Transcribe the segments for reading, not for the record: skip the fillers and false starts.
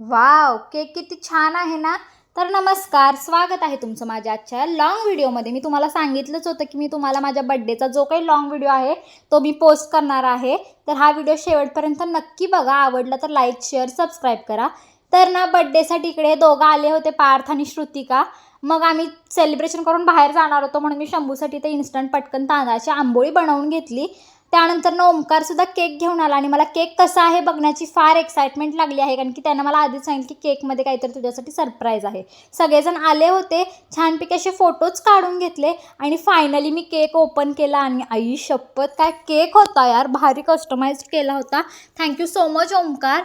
Wow, cake किती छान आहे ना. तर नमस्कार, स्वागत आहे तुमचं माझ्या आजच्या लॉंग व्हिडिओमध्ये. मी तुम्हाला सांगितलंच होतं की मी तुम्हाला माझ्या बड्डेचा जो काही लॉंग व्हिडिओ आहे तो मी पोस्ट करणार आहे. तर हा व्हिडिओ शेवटपर्यंत नक्की बघा. आवडला तर लाईक, शेअर, सबस्क्राईब करा. तर ना बड्डेसाठी इकडे दोघं आले होते, पार्थ आणि श्रुतिका. मग आम्ही सेलिब्रेशन करून बाहेर जाणार होतो म्हणून मी शंभूसाठी ते इन्स्टंट पटकन तांदळाची आंबोळी बनवून घेतली. त्यानंतर ना ओमकारसुद्धा केक घेऊन आला आणि मला केक कसा आहे बघण्याची फार एक्साइटमेंट लागली आहे, कारण की त्यानं मला आधीच सांगितलं की केकमध्ये काहीतरी तुझ्यासाठी सरप्राईज आहे. सगळेजण आले होते, छानपैकी असे फोटोज काढून घेतले आणि फायनली मी केक ओपन केला आणि आई शपथ काय केक होता यार, भारी कस्टमाइज केला होता. Thank you so much Omkar.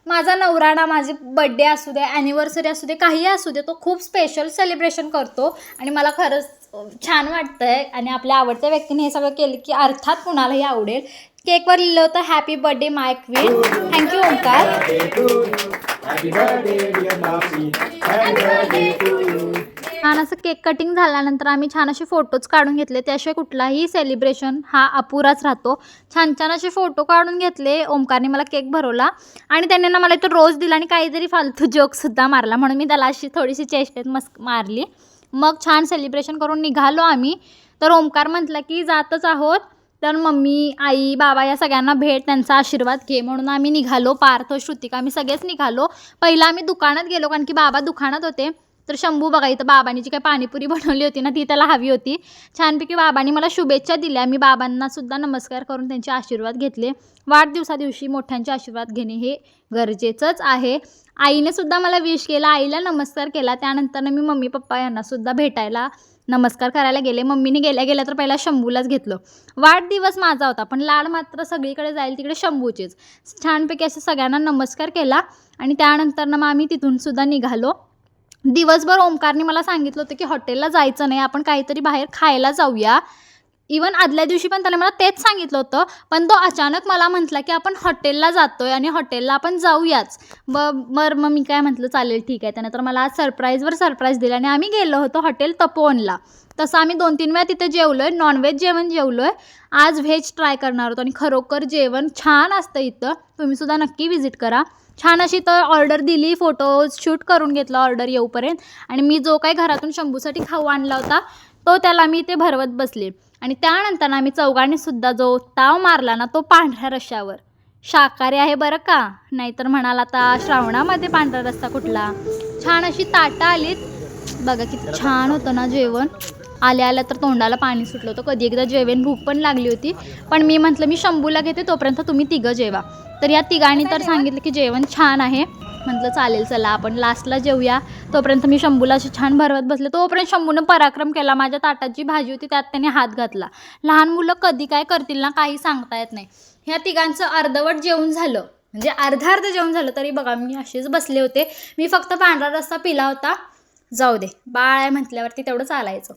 माझा नवरा ना माझे बड्डे असू दे, ॲनिव्हर्सरी असू दे, काहीही असू दे, तो खूप स्पेशल सेलिब्रेशन करतो आणि मला खरंच छान वाटतं आहे. आणि आपल्या आवडत्या व्यक्तीने हे सगळं केलं की अर्थात कुणालाही आवडेल. केकवर लिहिलं होतं हॅपी बर्थडे माय क्वीन. थँक्यू ओंकार. छान असं केक कटिंग झाल्यानंतर आम्ही छान असे फोटोज काढून घेतले. त्याशिवाय कुठलाही सेलिब्रेशन हा अपुराच राहतो. छान छान असे फोटो काढून घेतले. ओमकारने मला केक भरवला आणि त्याने ना मला तो रोज दिला आणि काहीतरी फालतू जोकसुद्धा मारला, म्हणून मी त्याला अशी थोडीशी चेष्टेत मस्क मारली. मग छान सेलिब्रेशन करून निघालो आम्ही. तर ओमकार म्हटला की जातच आहोत, तर मम्मी, आई, बाबा या सगळ्यांना भेट, त्यांचा आशीर्वाद घे. म्हणून आम्ही निघालो. पार्थ, श्रुतिका, आम्ही सगळेच निघालो. पहिला आम्ही दुकानात गेलो कारण की बाबा दुकानात होते. तर शंभू बघा इथं बाबांनी जी काही पाणीपुरी बनवली होती ना ती त्याला हवी होती. छानपैकी बाबांनी मला शुभेच्छा दिल्या. मी बाबांनासुद्धा नमस्कार करून त्यांचे आशीर्वाद घेतले. वाढदिवसादिवशी मोठ्यांचे आशीर्वाद घेणे हे गरजेचंच आहे. आईने सुद्धा मला विश केला, आईला नमस्कार केला. त्यानंतर मी मम्मी पप्पा यांनासुद्धा भेटायला नमस्कार करायला गेले. मम्मीने गेल्या गेल्या तर पहिला शंभूलाच घेतलं. वाढदिवस माझा होता पण लाड मात्र सगळीकडे जाईल तिकडे शंभूचेच. छानपैकी असं सगळ्यांना नमस्कार केला आणि त्यानंतर मग आम्ही तिथूनसुद्धा निघालो. दिवसभर ओमकारने मला सांगितलं होतं की हॉटेलला जायचं नाही, आपण काहीतरी बाहेर खायला जाऊया. इवन आदल्या दिवशी पण त्याने मला तेच सांगितलं होतं, पण तो अचानक मला म्हटला की आपण हॉटेलला जातो आहे आणि हॉटेलला आपण जाऊयाच. मग मी काय म्हटलं चालेल ठीक आहे. त्यानं तर मला आज सरप्राईजवर सरप्राईज दिला आणि आम्ही गेलो होतो हॉटेल तपोवनला. तसं आम्ही 2-3 वेळा तिथे जेवलो आहे. नॉनव्हेज जेवण जेवलो आहे. आज व्हेज ट्राय करणार होतो आणि खरोखर जेवण छान असतं इथं. तुम्हीसुद्धा नक्की व्हिजिट करा. छान अशी तर ऑर्डर दिली, फोटोज शूट करून घेतला ऑर्डर येऊपर्यंत. आणि मी जो काही घरातून शंभूसाठी खाऊ आणला होता तो त्याला मी ते भरवत बसले. आणि त्यानंतर आम्ही चौघांनीसुद्धा जो ताव मारला ना तो पांढऱ्या रश्श्यावर. शाकाहारी आहे बरं का, नाहीतर म्हणाल आता श्रावणामध्ये पांढरा रस्सा कुठला. छान अशी ताटं आलीत बघा, किती छान होतं ना जेवण. आल्या आल्या तर तोंडाला पाणी सुटलं होतं. कधी एकदा जेवण भूक पण लागली होती, पण मी म्हटलं मी शंभूला घेते, तोपर्यंत तुम्ही तिघं जेवा. तर या तिघांनी तर सांगितलं की जेवण छान आहे. म्हटलं चालेल चला आपण लास्टला जेवूया. तोपर्यंत मी शंभूला अशी छान भरवत बसले. तोपर्यंत शंभूनं पराक्रम केला. माझ्या ताटात जी भाजी होती त्यात त्याने हात घातला. लहान मुलं कधी काय करतील ना काही सांगता येत नाही. ह्या तिघांचं अर्धवट जेवण झालं, म्हणजे अर्धा जेवण झालं तरी बघा मी असेच बसले होते. मी फक्त पांढरा रस्सा पिला होता. जाऊ दे, बाळ आहे म्हटल्यावरती तेवढं चालायचं.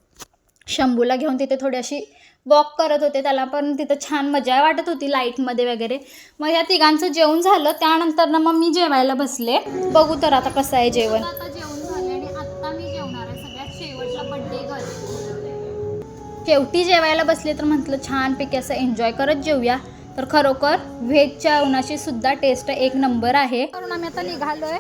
शंभूला घेऊन तिथे थोडी अशी वॉक करत होते, त्याला पण तिथं छान मजा वाटत होती लाईटमध्ये वगैरे. मग या तिघांचं जेवण झालं. त्यानंतर ना मग मी जेवायला बसले. बघू तर आता कसं आहे जेवण. आता जेवण झाले आणि आत्ता मी जेवणार आहे सगळ्यात शेवटला बड्डे गर्ल. शेवटी जेवायला बसले तर म्हटलं छानपैकी असं एन्जॉय करत जेवूया. तर खरोखर व्हेजच्या उन्हाची सुद्धा टेस्ट एक नंबर आहे. करून आम्ही आता निघालोय.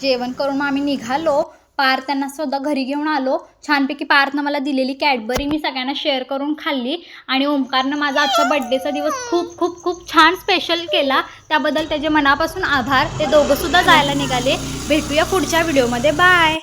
जेवण करून मग आम्ही निघालो. पार्थ त्यांना सुद्धा घरी घेऊन आलो. छानपैकी पार्थनं मला दिलेली कॅडबरी मी सगळ्यांना शेअर करून खाल्ली. आणि ओमकारनं माझा आजचा बड्डेचा दिवस खूप खूप खूप छान स्पेशल केला. त्याबद्दल त्याचे मनापासून आभार. ते दोघंसुद्धा जायला निघाले. भेटूया पुढच्या व्हिडिओमध्ये. बाय.